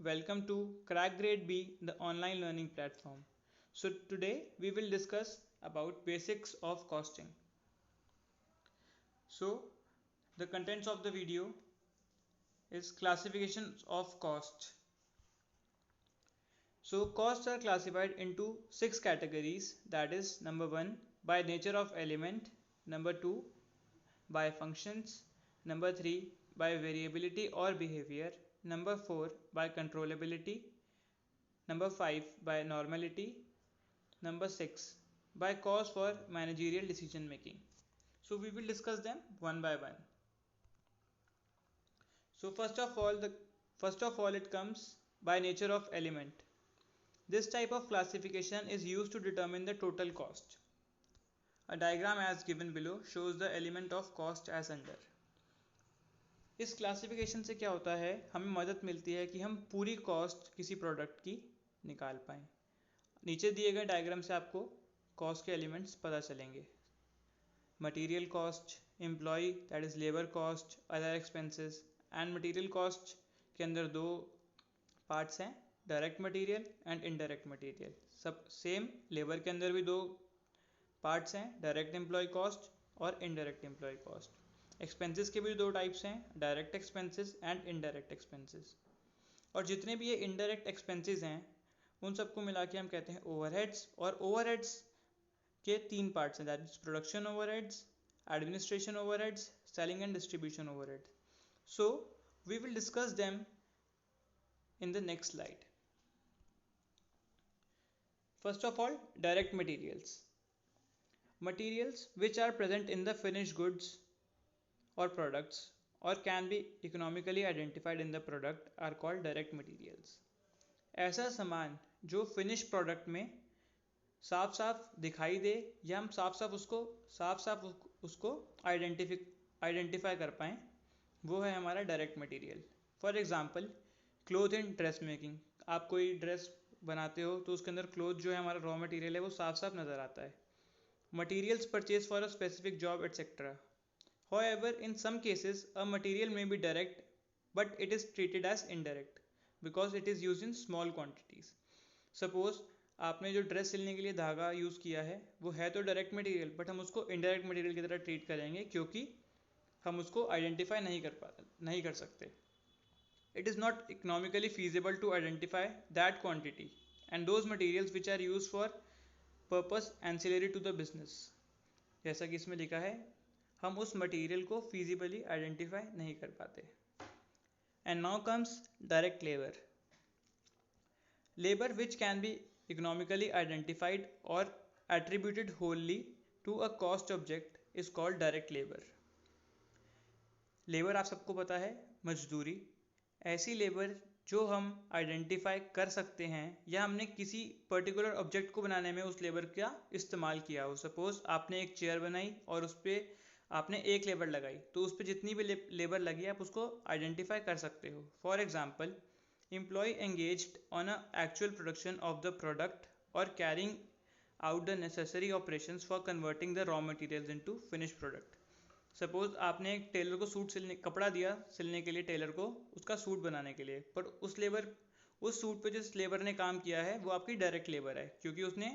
welcome to Crack Grade B, the online learning platform. So today we will discuss about basics of costing. So the contents of the video is classifications of cost. So costs are classified into 6 categories, that is number 1 by nature of element, number 2 by functions, number 3 by variability or behavior, number 4 by controllability, number 5 by normality, number 6 by cause for managerial decision making. So we will discuss them one by one. So first of all it comes by nature of element. This type of classification is used to determine the total cost. A diagram as given below shows the element of cost as under. इस classification से क्या होता है, हमें मदद मिलती है कि हम पूरी कॉस्ट किसी प्रोडक्ट की निकाल पाएँ. नीचे दिए गए डायग्राम से आपको कॉस्ट के एलिमेंट्स पता चलेंगे. Material cost, employ that is labour cost, other expenses. And material cost के अंदर दो पार्ट्स हैं, direct material and indirect material. सब सेम लेबर के अंदर भी दो पार्ट्स हैं, डायरेक्ट एम्प्लॉय कॉस्ट और इनडायरेक्ट एम्प्लॉय कॉस्ट. एक्सपेंसेस के भी दो टाइप्स हैं, direct expenses and indirect expenses. और जितने भी ये इनडायरेक्ट एक्सपेंसेस हैं उन सबको मिला के हम कहते हैं ओवरहेड्स. और ओवरहेड्स के तीन पार्ट्स हैं, that is production overheads, administration overheads, selling and distribution overheads. So we will discuss them in the next slide. First of all, direct materials. Materials which are present in the finished goods or products or can be economically identified in the product are called direct materials. ऐसा सामान जो finish product में साफ साफ दिखाई दे या हम साफ साफ उसको आइडेंटिफाई कर पाएँ, वो है हमारा direct material. For example cloth and dress making. आप कोई ड्रेस बनाते हो तो उसके अंदर क्लोथ जो है हमारा रॉ मटेरियल है वो साफ साफ नज़र आता है. Materials purchase for a specific job etcetera. However, in some cases a material may be direct but it is treated as indirect because it is used in small quantities. Suppose आपने जो dress सिलने के लिए धागा use किया है वो है तो डायरेक्ट मटेरियल, बट हम उसको इनडायरेक्ट मटेरियल की तरह ट्रीट करेंगे क्योंकि हम उसको आइडेंटिफाई नहीं कर सकते. It is not economically feasible to identify that quantity and those materials which are used for purpose ancillary to the business. जैसा कि इसमें लिखा है, हम उस मटेरियल को feasibly आइडेंटिफाई नहीं कर पाते. And now comes direct labor. Labor which can be economically identified or attributed wholly to a cost object is called direct labor. Labour आप सबको पता है मजदूरी. ऐसी लेबर जो हम आइडेंटिफाई कर सकते हैं या हमने किसी पर्टिकुलर ऑब्जेक्ट को बनाने में उस लेबर का इस्तेमाल किया हो. सपोज आपने एक चेयर बनाई और उस पर आपने एक लेबर लगाई, तो उस पर जितनी भी लेबर लगी आप उसको आइडेंटिफाई कर सकते हो. For example, employ engaged on a actual production of the product और carrying out the necessary operations for converting the raw materials into finish product. Suppose आपने एक टेलर को कपड़ा दिया सिलने के लिए, टेलर को उसका सूट बनाने के लिए, पर उस सूट पे जिस लेबर ने काम किया है वो आपकी डायरेक्ट लेबर है क्योंकि उसने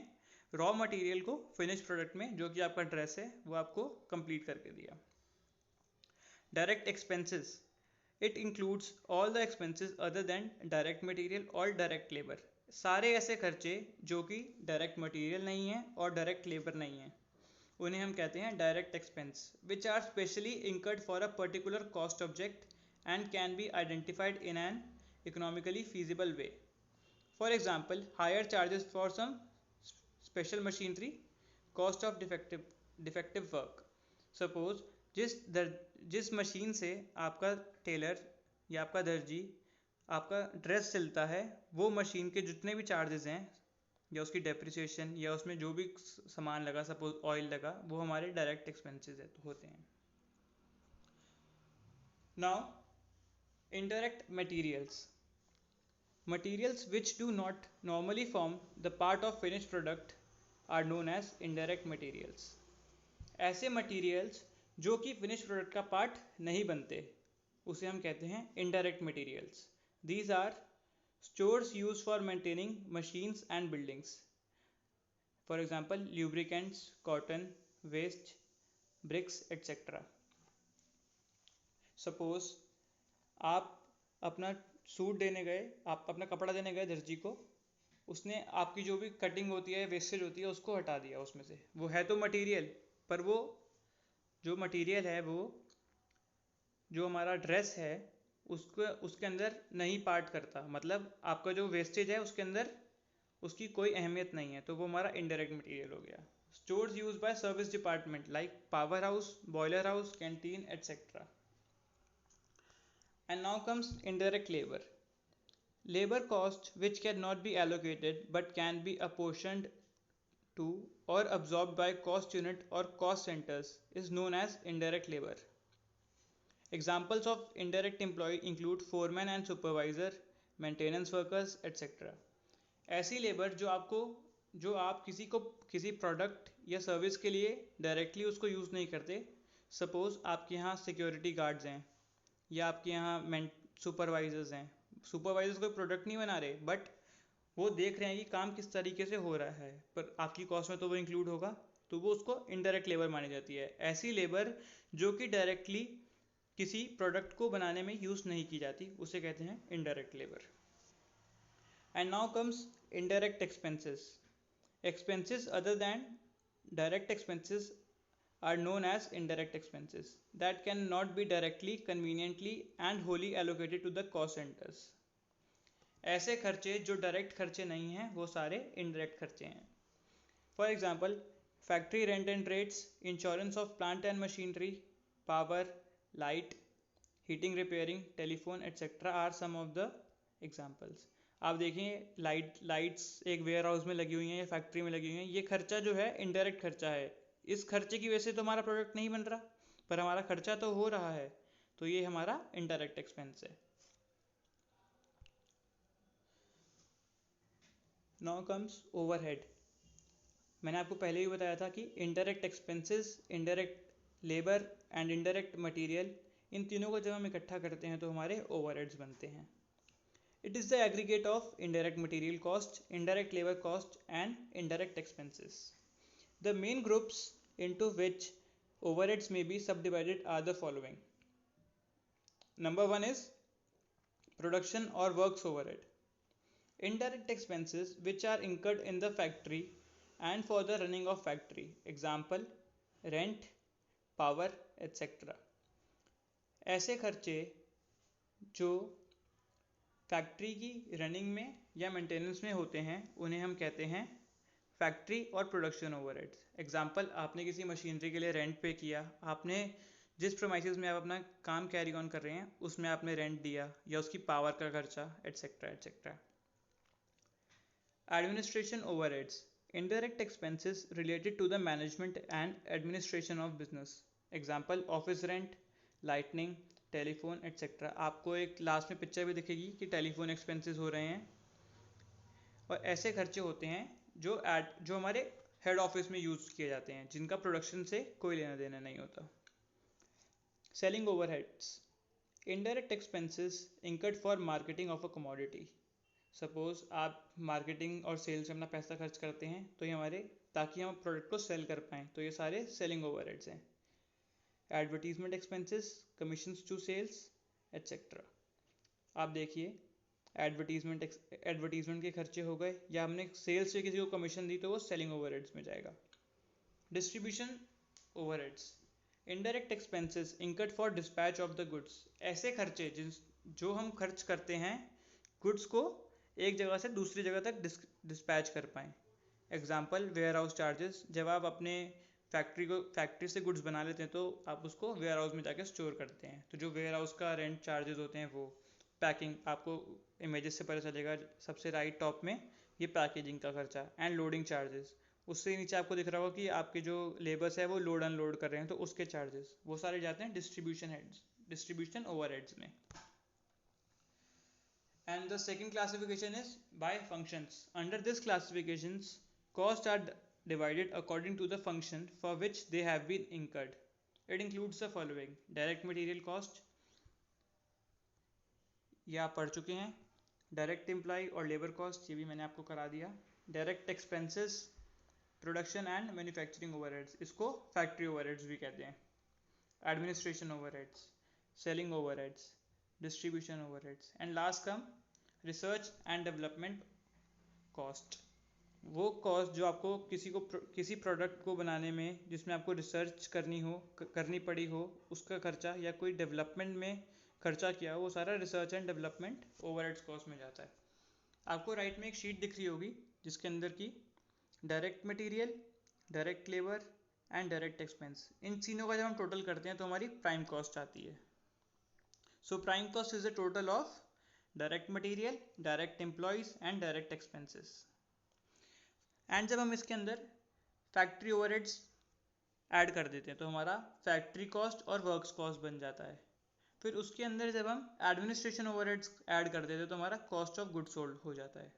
रॉ मटेरियल को फिनिश प्रोडक्ट में जो कि आपका ड्रेस है वो आपको कंप्लीट करके दिया. Direct expenses. It includes all the expenses other than direct material और डायरेक्ट लेबर. सारे ऐसे खर्चे जो कि डायरेक्ट मटेरियल नहीं है और डायरेक्ट लेबर नहीं है उन्हें हम कहते हैं direct expense, which are specially incurred for a particular cost object and can be identified in an economically feasible way. For example, hire charges for some special machinery, cost of defective work. Suppose जिस machine से आपका Taylor या आपका दर्जी आपका dress सिलता है, वो machine के जितने भी चार्जेस हैं या उसकी डेप्रिसिएशन या उसमें जो भी सामान लगा, सपोज ऑयल लगा, वो हमारे डायरेक्ट एक्सपेंसेस होते हैं. Now indirect materials. Materials which do not normally form the part of finish product are known as indirect materials. ऐसे मटेरियल्स जो कि फिनिश प्रोडक्ट का पार्ट नहीं बनते उसे हम कहते हैं indirect materials. These are Stores used for maintaining machines and buildings. For example, lubricants, cotton, waste, bricks, etc. Suppose आप अपना सूट देने गए, आप अपना कपड़ा देने गए दर्जी को, उसने आपकी जो भी कटिंग होती है, वेस्टेज होती है, उसको हटा दिया उसमें से। वो है तो मटेरियल, पर वो जो मटेरियल है वो जो हमारा ड्रेस है उसको उसके अंदर नहीं पार्ट करता, मतलब आपका जो वेस्टेज है उसके अंदर उसकी कोई अहमियत नहीं है, तो वो हमारा इनडायरेक्ट मटेरियल हो गया। Stores use by service department like power house, boiler house, canteen etcetera. And now comes indirect labor. Labor cost which cannot be allocated but can be apportioned to or absorbed by cost unit or cost centers is known as indirect labor. Examples of indirect employee include foreman and supervisor, maintenance workers, etc. ऐसी labour जो आप किसी को किसी product या service के लिए directly उसको यूज़ नहीं करते। सपोज़ आपके यहाँ सिक्योरिटी गार्ड्स हैं या आपके यहाँ सुपरवाइजर्स हैं। सुपरवाइजर्स कोई प्रोडक्ट नहीं बना रहे, बट वो देख रहे हैं कि काम किस तरीके से हो रहा है, पर आपकी कॉस्ट में तो वो इंक्लूड होगा, तो वो उसको इनडायरेक्ट लेबर मानी जाती है। ऐसी लेबर जो कि डायरेक्टली किसी प्रोडक्ट को बनाने में यूज़ नहीं की जाती, उसे कहते हैं indirect labour. And now comes indirect expenses. Expenses other than direct expenses are known as indirect expenses that cannot be directly, conveniently and wholly allocated to the cost centers. ऐसे खर्चे जो डायरेक्ट खर्चे नहीं हैं वो सारे इनडायरेक्ट खर्चे हैं। For example, factory rent and rates, insurance of plant and machinery, power, light, heating, repairing, telephone etcetera are some of the examples. आप देखें लाइट्स एक वेयर हाउस में लगी हुई हैं या फैक्ट्री में लगी हुई हैं, ये खर्चा जो है इनडायरेक्ट खर्चा है। इस खर्चे की वजह से तो हमारा प्रोडक्ट नहीं बन रहा, पर हमारा खर्चा तो हो रहा है, तो ये हमारा इनडायरेक्ट एक्सपेंस है। Now comes overhead. मैंने आपको पहले ही बताया था कि indirect expenses, indirect labour and indirect material, इन तीनों को जब हम इकट्ठा करते हैं तो हमारे ओवरहेड्स बनते हैं। It is the aggregate of indirect material cost, indirect labor cost and indirect expenses. The main groups into which overheads may be subdivided are the following. Number one is production or works overhead. Indirect expenses which are incurred in the factory and for the running of factory. Example, rent, power, etc. ऐसे खर्चे जो factory की running में या maintenance में होते हैं उन्हें हम कहते हैं फैक्ट्री और प्रोडक्शन ओवरहेड्स। एग्जांपल, आपने किसी मशीनरी के लिए रेंट पे किया, आपने जिस प्रोमाइसेस में आप अपना काम कैरी ऑन कर रहे हैं उसमें आपने रेंट दिया या उसकी पावर का खर्चा etcetera etcetera. Administration overheads, indirect expenses related to the management and administration of business. Example, office rent, lightning, telephone etcetera. आपको एक लास्ट में पिक्चर भी दिखेगी कि टेलीफोन एक्सपेंसेस हो रहे हैं। और ऐसे खर्चे होते हैं जो हमारे हेड ऑफिस में यूज़ किए जाते हैं, जिनका प्रोडक्शन से कोई लेना देना नहीं होता। Selling overheads, indirect expenses incurred for marketing of a commodity. Suppose आप मार्केटिंग और सेल्स में अपना पैसा खर्च करते हैं, तो ये हमारे ताकि हम प्रोडक्ट को सेल कर पाएँ, तो ये सारे सेलिंग ओवरहेड्स हैं। Advertisement expenses, commissions to sales etcetera. आप देखिए, एडवर्टीजमेंट के खर्चे हो गए या हमने सेल्स से किसी को कमीशन दी तो वो सेलिंग ओवरहेड्स में जाएगा। Distribution overheads, indirect expenses incurred for dispatch of the goods. ऐसे खर्चे जो हम खर्च करते हैं गुड्स को एक जगह से दूसरी जगह तक डिस्पैच कर पाएँ। एग्जाम्पल, वेयर हाउस चार्जेस, जब आप अपने फैक्ट्री से गुड्स बना लेते हैं तो आप उसको वेयर हाउस में जाकर स्टोर करते हैं, तो जो वेयर हाउस का रेंट चार्जेस होते हैं वो। पैकिंग, आपको इमेजेस से पता चलेगा सबसे राइट टॉप में, ये पैकेजिंग का खर्चा एंड लोडिंग चार्जेस। उससे नीचे आपको दिख रहा होगा कि आपके जो लेबर्स है वो लोड अनलोड कर रहे हैं, तो उसके चार्जेस वो सारे जाते हैं डिस्ट्रीब्यूशन ओवरहेड्स में। And the second classification is by functions. Under this classifications costs are divided according to the function for which they have been incurred. It includes the following: direct material cost, ये आप पढ़ चुके हैं, direct employ और labour cost, ये भी मैंने आपको करा दिया। Direct expenses, production and manufacturing overheads, इसको फैक्ट्री ओवरहेड्स भी कहते हैं। Administration overheads, selling overheads, distribution overheads, and last come research and development cost. वो कॉस्ट जो आपको किसी प्रोडक्ट को बनाने में जिसमें आपको रिसर्च करनी पड़ी हो, उसका खर्चा, या कोई डेवलपमेंट में खर्चा किया हो, वो सारा research and development overheads cost में जाता है। आपको राइट में एक शीट दिख रही होगी जिसके अंदर की direct material, direct labour and direct expense, इन तीनों का जब हम टोटल करते हैं तो हमारी प्राइम कॉस्ट आती है। So prime cost is the total of direct material, direct employees and direct expenses. And जब हम इसके अंदर फैक्ट्री ओवरहेड्स ऐड कर देते हैं तो हमारा फैक्ट्री कॉस्ट और वर्क्स कॉस्ट बन जाता है। फिर उसके अंदर जब हम एडमिनिस्ट्रेशन ओवरहेड्स ऐड कर देते हैं तो हमारा कॉस्ट ऑफ गुड्स सोल्ड हो जाता है।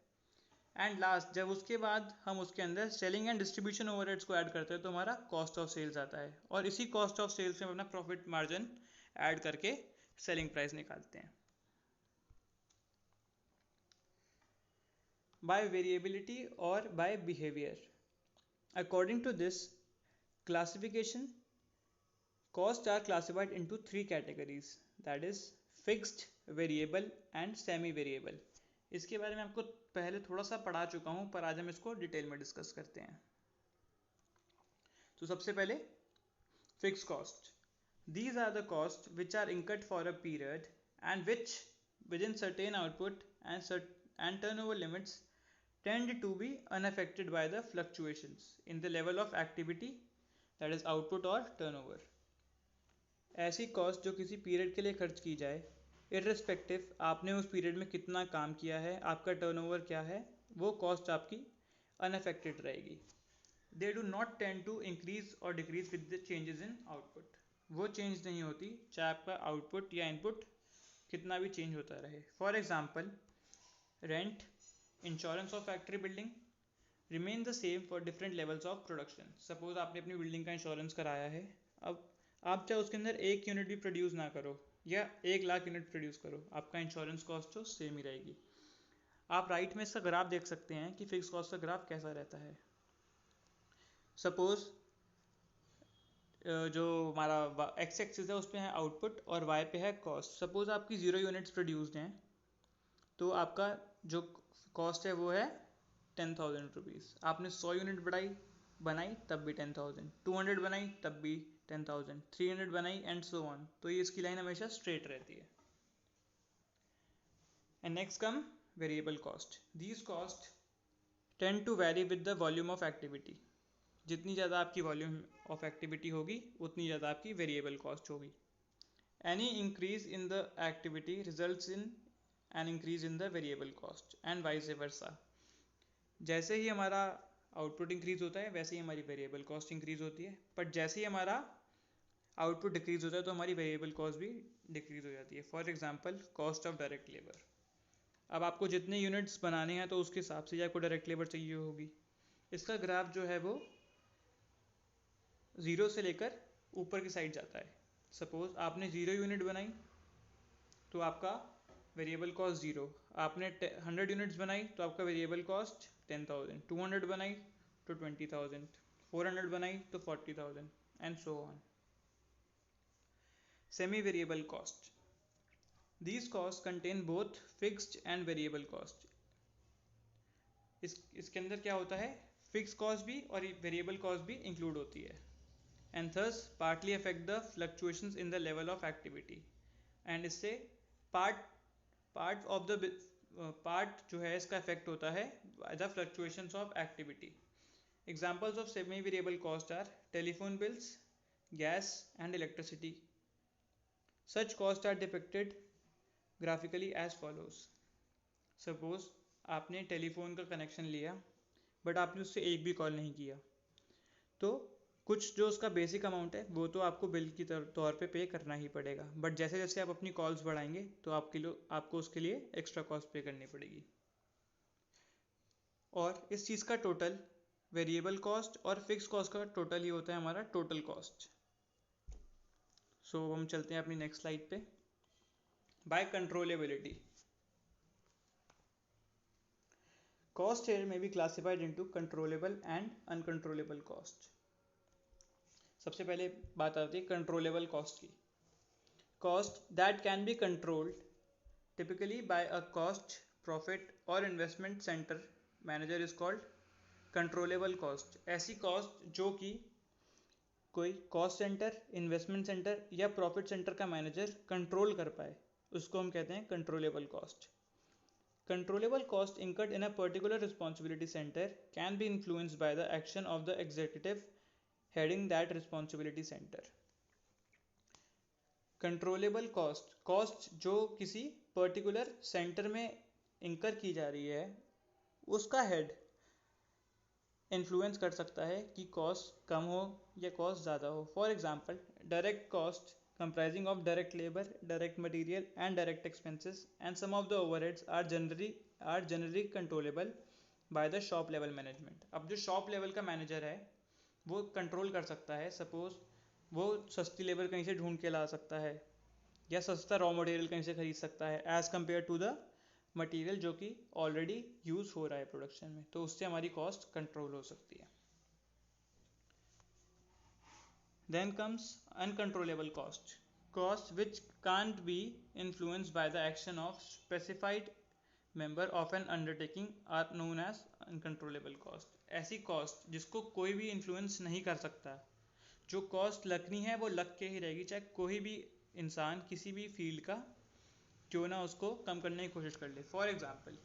एंड लास्ट जब उसके बाद हम उसके अंदर सेलिंग एंड डिस्ट्रीब्यूशन ओवरहेड्स को ऐड करते हैं तो हमारा कॉस्ट ऑफ सेल्स आता है, और इसी कॉस्ट ऑफ सेल्स में हम अपना प्रॉफिट मार्जिन ऐड करके सेलिंग प्राइस निकालते हैं। बाय वेरिएबिलिटी और by behaviour, according to this classification, costs are classified into three categories, that is fixed, variable and semi variable। इसके बारे में आपको पहले थोड़ा सा पढ़ा चुका हूँ, पर आज हम इसको डिटेल में डिस्कस करते हैं। तो सबसे पहले fix cost, these are the costs which are incurred for a period and which within certain output and turnover limits tend to be unaffected by the fluctuations in the level of activity, that is output और turnover. ऐसी cost जो किसी period के लिए खर्च की जाए, irrespective आपने उस पीरियड में कितना काम किया है, आपका टर्नओवर क्या है, वो कॉस्ट आपकी अनअफेक्टेड रहेगी। They do not tend to increase और decrease with the changes in output, वो चेंज नहीं होती चाहे आपका आउटपुट या इनपुट कितना भी चेंज होता रहे। For example rent, insurance of factory building remain the same for different levels of production. Suppose आपने अपनी बिल्डिंग का इंश्योरेंस कराया है, अब आप चाहे उसके अंदर 1 यूनिट भी प्रोड्यूस ना करो या 1,00,000 यूनिट प्रोड्यूस करो, आपका इंश्योरेंस कॉस्ट तो सेम ही रहेगी। आप राइट में इसका ग्राफ देख सकते हैं कि फिक्स कॉस्ट का ग्राफ कैसा रहता है। सपोज जो हमारा एक्स एक्सिस है उस पर है आउटपुट और वाई पे है कॉस्ट। सपोज आपकी 0 यूनिट्स प्रोड्यूस्ड हैं तो आपका जो कॉस्ट है वो है 10,000 रुपीज़। आपने 100 यूनिट बनाई तब भी 10,000, 200 बनाई तब भी 10,000, 300 बनाई एंड सो ऑन। तो ये इसकी लाइन हमेशा स्ट्रेट रहती है। And next come variable cost, these cost tend to vary with the volume of activity. जितनी ज़्यादा आपकी वॉल्यूम ऑफ एक्टिविटी होगी उतनी ज़्यादा आपकी वेरिएबल कॉस्ट होगी। Any increase in the activity results in an increase in the variable cost and vice versa. जैसे ही हमारा आउटपुट इंक्रीज होता है वैसे ही हमारी वेरिएबल कॉस्ट इंक्रीज होती है, बट जैसे ही हमारा आउटपुट डिक्रीज होता है तो हमारी वेरिएबल कॉस्ट भी डिक्रीज हो जाती है। For example cost of direct labour, अब आपको जितने यूनिट्स बनाने हैं तो उसके हिसाब से आपको डायरेक्ट लेबर चाहिए होगी। इसका ग्राफ जो है वो 0 से लेकर ऊपर की साइड जाता है। सपोज आपने 0 यूनिट बनाई तो आपका वेरिएबल कॉस्ट 0, आपने 100 यूनिट्स बनाई तो आपका वेरिएबल कॉस्ट 10,000, 200 बनाई तो 20,000, 400 बनाई तो 40,000 and so on. Semi variable cost, these costs contain both fixed and variable cost। इसके अंदर क्या होता है, फिक्स कॉस्ट भी और वेरिएबल कॉस्ट भी इंक्लूड होती है। And thus partly affect the fluctuations in the level of activity, and इससे पार्ट ऑफ द पार्ट जो है इसका इफेक्ट होता है the fluctuations of activity. Examples of semi variable cost are telephone bills, gas and electricity. Such cost are depicted graphically as follows. Suppose आपने telephone का connection लिया but आपने उससे एक भी कॉल नहीं किया, तो कुछ जो उसका बेसिक अमाउंट है वो तो आपको बिल की तौर पे करना ही पड़ेगा, बट जैसे जैसे आप अपनी कॉल्स बढ़ाएंगे तो आपको उसके लिए एक्स्ट्रा कॉस्ट पे करनी पड़ेगी। और इस चीज़ का टोटल वेरिएबल कॉस्ट और फिक्स कॉस्ट का टोटल ही होता है हमारा टोटल कॉस्ट। सो हम चलते हैं अपनी नेक्स्ट स्लाइड पे। By controllability, Cost here may be classified into controllable and uncontrollable cost. सबसे पहले बात आती है कंट्रोलेबल कॉस्ट की. Cost that can be controlled typically by a cost, profit or investment center manager is called controllable cost. ऐसी cost जो कि कोई कॉस्ट सेंटर, इन्वेस्टमेंट सेंटर या प्रॉफिट सेंटर का मैनेजर कंट्रोल कर पाए, उसको हम कहते हैं controllable cost. Controllable cost incurred in a particular responsibility center can be influenced by the action of the executive heading that responsibility center. Controllable cost जो किसी पर्टिकुलर सेंटर में इंकर की जा रही है, उसका हेड इन्फ्लुएंस कर सकता है कि कॉस्ट कम हो या कॉस्ट ज़्यादा हो. For example, direct cost comprising of direct labor, direct material and direct expenses, and some of the overheads are generally controllable by the shop level management. अब जो शॉप लेवल का मैनेजर है वो control कर सकता है. सपोज वो सस्ती लेबर कहीं से ढूंढ के ला सकता है या सस्ता रॉ मटेरियल कहीं से खरीद सकता है as compare to the material जो कि ऑलरेडी यूज हो रहा है प्रोडक्शन में, तो उससे हमारी कॉस्ट कंट्रोल हो सकती है. Then comes uncontrollable cost which can't be influenced by the action of specified member of an undertaking are known as uncontrollable cost. ऐसी cost जिसको कोई भी influence नहीं कर सकता, जो cost लगनी है वो लग के ही रहेगी, चाहे कोई भी इंसान किसी भी फील्ड का क्यों ना उसको कम करने की कोशिश कर ले. For example,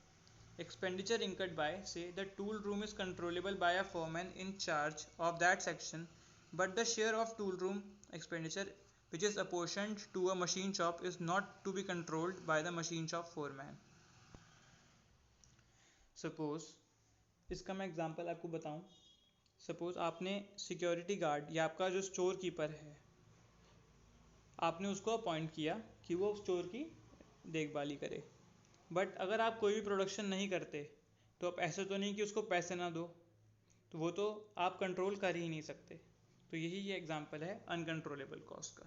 expenditure incurred by, say, the tool room is controllable by a foreman in charge of that section, but the share of tool room expenditure which is apportioned to a machine shop is not to be controlled by the machine shop foreman. Suppose, इसका मैं example आपको बताऊं. Suppose आपने security guard या आपका जो store keeper है, आपने उसको अपॉइंट किया कि वो स्टोर की देखभाली करे, बट अगर आप कोई भी प्रोडक्शन नहीं करते तो आप ऐसे तो नहीं कि उसको पैसे ना दो, तो वो तो आप कंट्रोल कर ही नहीं सकते. तो यही ये एग्जांपल है अनकंट्रोलेबल कॉस्ट का.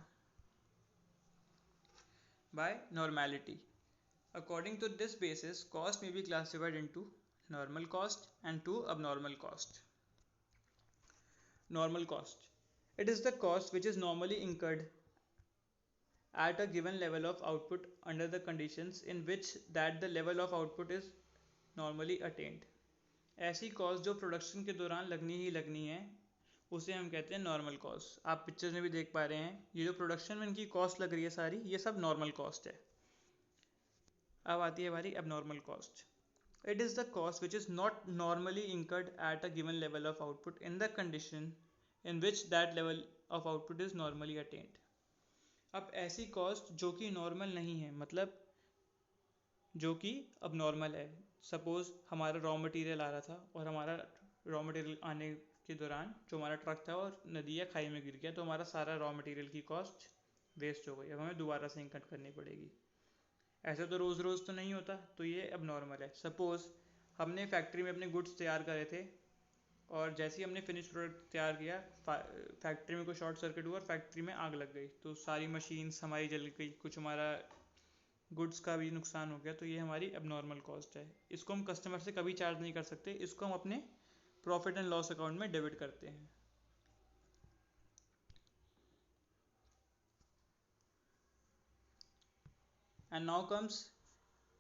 By normality, according to this basis cost may be classified into normal cost and two abnormal cost. Normal cost, it is the cost which is normally incurred at a given level of output under the conditions in which that the level of output is normally attained. ऐसी cost जो production के दौरान लगनी ही लगनी है उसे हम कहते हैं नॉर्मल कॉस्ट. आप पिक्चर्स में भी देख पा रहे हैं, ये जो प्रोडक्शन में इनकी कॉस्ट लग रही है सारी, ये सब नॉर्मल कॉस्ट है. अब आती है हमारी abnormal cost. It is the cost which is not normally incurred at a given level of output in the condition in which that level of output is normally attained. अब ऐसी cost जो कि normal नहीं है, मतलब जो कि अब नॉर्मल है. सपोज हमारा रॉ मटेरियल आ रहा था और हमारा रॉ मटेरियल आने के दौरान जो हमारा ट्रक था और नदी या खाई में गिर गया, तो हमारा सारा रॉ मटेरियल की कॉस्ट वेस्ट हो गई. अब हमें दोबारा से इनकट करनी पड़ेगी. ऐसा तो रोज़ रोज़ तो नहीं होता, तो ये अब नॉर्मल है. सपोज हमने फैक्ट्री में अपने गुड्स तैयार करे थे और जैसे ही हमने फिनिश प्रोडक्ट तैयार किया, फैक्ट्री में कोई शॉर्ट सर्किट हुआ और फैक्ट्री में आग लग गई, तो सारी मशीन्स हमारी जल गई, कुछ हमारा गुड्स का भी नुकसान हो गया. तो ये हमारी abnormal कॉस्ट है. इसको हम कस्टमर से कभी चार्ज नहीं कर सकते, इसको हम अपने प्रॉफिट एंड लॉस अकाउंट में डेबिट करते हैं. And now comes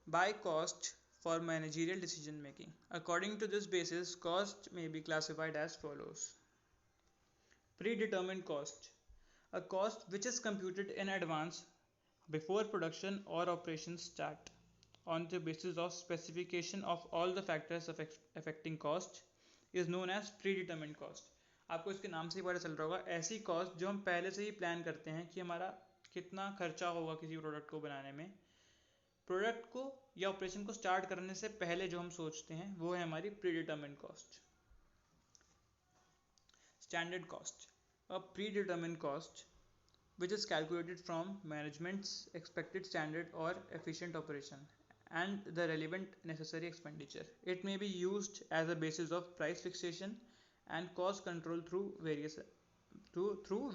by cost for managerial decision making. According to this basis, cost may be classified as follows. Predetermined cost, a cost which is computed in advance before production or operations start on the basis of specification of all the factors affecting cost is known as predetermined cost. आपको इसके नाम से ही पता चल रहा होगा, ऐसी cost जो हम पहले से ही प्लान करते हैं कि हमारा कितना खर्चा होगा किसी प्रोडक्ट को बनाने में. प्रोडक्ट को या ऑपरेशन को स्टार्ट करने से पहले जो हम सोचते हैं वो है हमारी predetermined cost. Standard cost, a predetermined cost which is calculated from management's expected standard or efficient operation and the relevant necessary expenditure. It may be used as a basis of price fixation and cost control through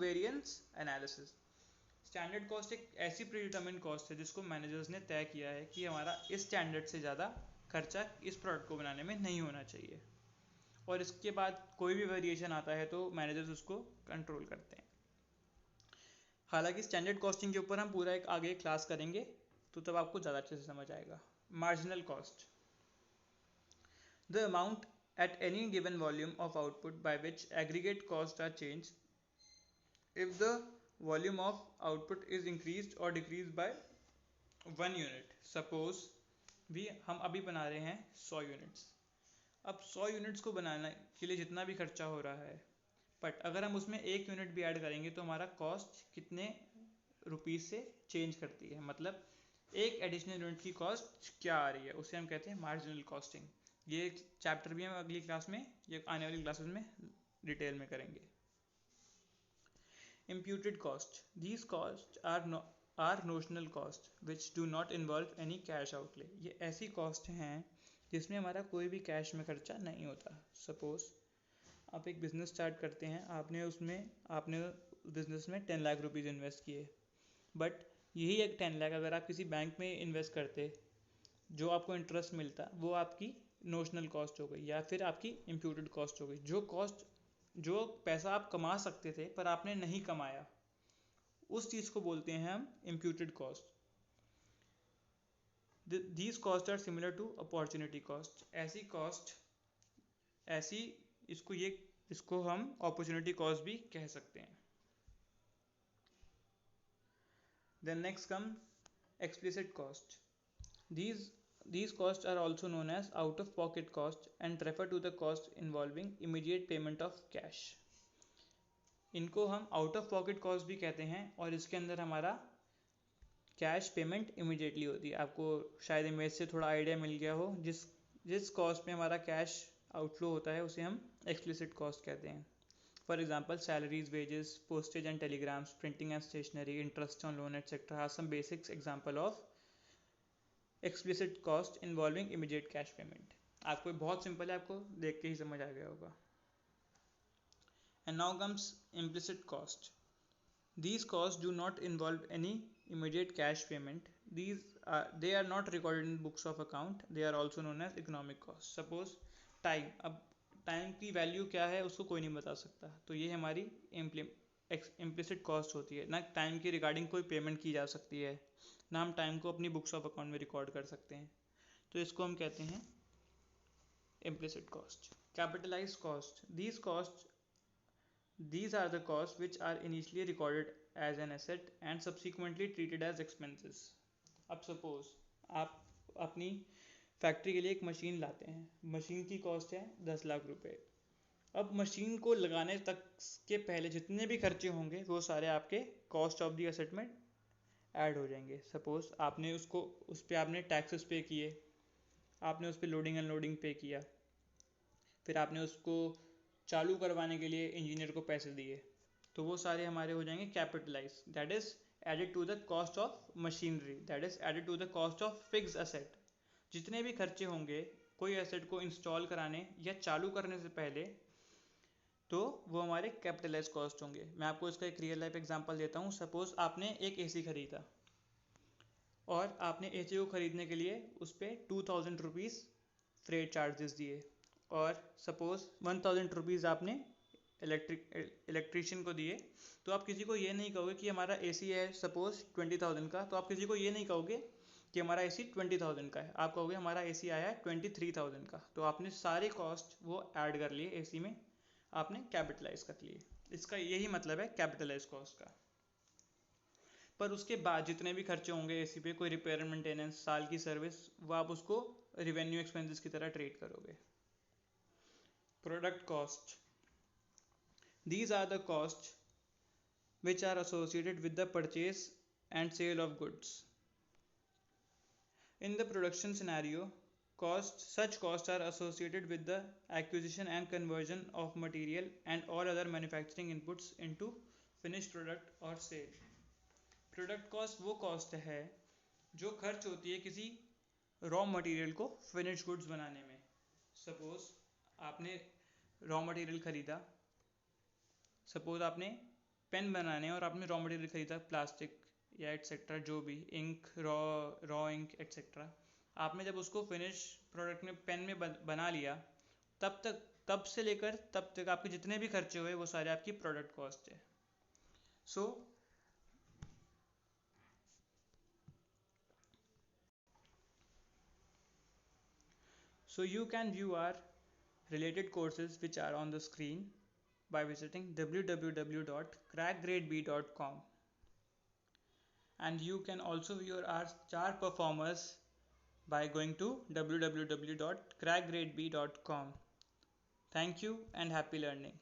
variance analysis. Standard cost एक ऐसी प्रीडिटरमिन्ड cost है जिसको managers ने तय किया है कि हमारा इस स्टैंडर्ड से ज़्यादा खर्चा इस प्रोडक्ट को बनाने में नहीं होना चाहिए, और इसके बाद कोई भी वेरिएशन आता है तो मैनेजर्स उसको कंट्रोल करते हैं। हालांकि स्टैंडर्ड कॉस्टिंग के ऊपर हम पूरा एक आगे क्लास करेंगे, तो तब आपको ज़्यादा अच्छे से समझ आएगा। Marginal cost, the amount at any given volume of output by which aggregate costs are changed if the volume of output is increased or decreased by 1 unit। Suppose भी हम अभी बना रहे हैं 100 यूनिट्स। अब 100 यूनिट्स को बनाने के लिए जितना भी खर्चा हो रहा है, बट अगर हम उसमें 1 यूनिट भी ऐड करेंगे तो हमारा कॉस्ट कितने रुपीज़ से चेंज करती है, मतलब एक एडिशनल यूनिट की कॉस्ट क्या आ रही है, उसे हम कहते हैं मार्जिनल कॉस्टिंग। ये चैप्टर भी हम अगली क्लास में या आने वाली क्लासेस में डिटेल में करेंगे। Imputed cost, these costs are notional cost which do not involve any cash outlay। ये ऐसी कॉस्ट हैं जिसमें हमारा कोई भी कैश में खर्चा नहीं होता। सपोज आप एक बिज़नेस स्टार्ट करते हैं, आपने बिज़नेस में 10 लाख रुपीज़ इन्वेस्ट किए, बट यही एक 10 लाख अगर आप किसी बैंक में इन्वेस्ट करते, जो आपको इंटरेस्ट मिलता, वो आपकी नोशनल कॉस्ट हो गई या फिर आपकी इम्प्यूटेड कॉस्ट हो गई। जो पैसा आप कमा सकते थे पर आपने नहीं कमाया, उस चीज़ को बोलते हैं हम imputed cost. These cost are similar to opportunity cost. ऐसी इसको हम अपॉर्चुनिटी कॉस्ट भी कह सकते हैं। Then next come explicit cost. These costs are also known as out of pocket cost and refer to the cost involving immediate payment of cash। इनको हम out of pocket cost भी कहते हैं, और इसके अंदर हमारा कैश पेमेंट इमीडिएटली होती है। आपको शायद इमेज से थोड़ा आइडिया मिल गया हो, जिस कॉस्ट में हमारा कैश आउटफ्लो होता है उसे हम एक्सप्लिसिट कॉस्ट कहते हैं। For example, salaries, wages, postage and telegrams, printing and stationery, interest on loan, etc. are some basic example of explicit cost involving immediate cash payment। आपको बहुत सिंपल है, आपको देख के ही समझ आ गया होगा। And now comes implicit cost. These costs do not involve any immediate cash payment. They are not recorded in books of account. They are also known as economic cost. Suppose time, अब time की value क्या है उसको कोई नहीं बता सकता, तो ये हमारी इम्प्लिसिट कॉस्ट होती है। ना टाइम की रिगार्डिंग कोई पेमेंट की जा सकती है, ना हम टाइम को अपनी बुक्स ऑफ अकाउंट में रिकॉर्ड कर सकते हैं, तो इसको हम कहते हैं implicit cost. Capitalise cost, these are the costs which are initially recorded as an asset and subsequently treated as expenses। अब सपोज आप अपनी फैक्ट्री के लिए एक मशीन लाते हैं, मशीन की कॉस्ट है 10 लाख रुपए। अब मशीन को लगाने तक के पहले जितने भी खर्चे होंगे वो सारे आपके कॉस्ट ऑफ द एसेट में ऐड हो जाएंगे। सपोज आपने उस पर आपने टैक्सेस पे किए, आपने उस पर लोडिंग अनलोडिंग पे किया, फिर आपने उसको चालू करवाने के लिए इंजीनियर को पैसे दिए, तो वो सारे हमारे हो जाएंगे capitalise. That is added to the cost of machinery, that is added to the cost of fix asset. जितने भी खर्चे होंगे कोई एसेट को इंस्टॉल कराने या चालू करने से पहले, तो वो हमारे कैपिटलाइज कॉस्ट होंगे। मैं आपको इसका एक रियल लाइफ एग्जांपल देता हूँ। सपोज आपने एक एसी खरीदा और आपने एसी को खरीदने के लिए उस पर 2000 रुपीज़ फ्रेट चार्जेस दिए, और सपोज 1000 रुपीज़ आपने इलेक्ट्रीशियन को दिए, तो आप किसी को ये नहीं कहोगे कि हमारा एसी है सपोज 20,000 का, तो आप किसी को ये नहीं कहोगे कि हमारा एसी 20,000 का है, आप कहोगे हमारा एसी आया है 23,000 का। तो आपने सारे कॉस्ट वो ऐड कर लिए एसी में, आपने कैपिटलाइज कर लिए। इसका यही मतलब है कैपिटलाइज कॉस्ट का। पर उसके बाद जितने भी खर्चे होंगे एसी पे, कोई रिपेयर एंड मेंटेनेंस, साल की सर्विस, वो आप उसको रिवेन्यू एक्सपेंसेस की तरह ट्रीट करोगे। Product cost, these are the costs which are associated with the purchase and sale of goods। In the production scenario, such costs are associated with the acquisition and conversion of material and all other manufacturing inputs into finished product or sale। Product cost वो cost है जो खर्च होती है किसी raw material को finish goods बनाने में। सपोज आपने रॉ मटेरियल खरीदा, सपोज आपने पेन बनाने और आपने रॉ मटेरियल खरीदा प्लास्टिक या एट्सेट्रा, जो भी इंक, रॉ इंक एट्सेट्रा। आपने जब उसको फिनिश प्रोडक्ट में पेन में बना लिया, तब से लेकर तब तक आपके जितने भी खर्चे हुए वो सारे आपकी प्रोडक्ट कॉस्ट है. सो you can view our related courses which are on the screen by visiting www.crackgradeb.com, and you can also view our star performers by going to www.crackgradeb.com. Thank you and happy learning.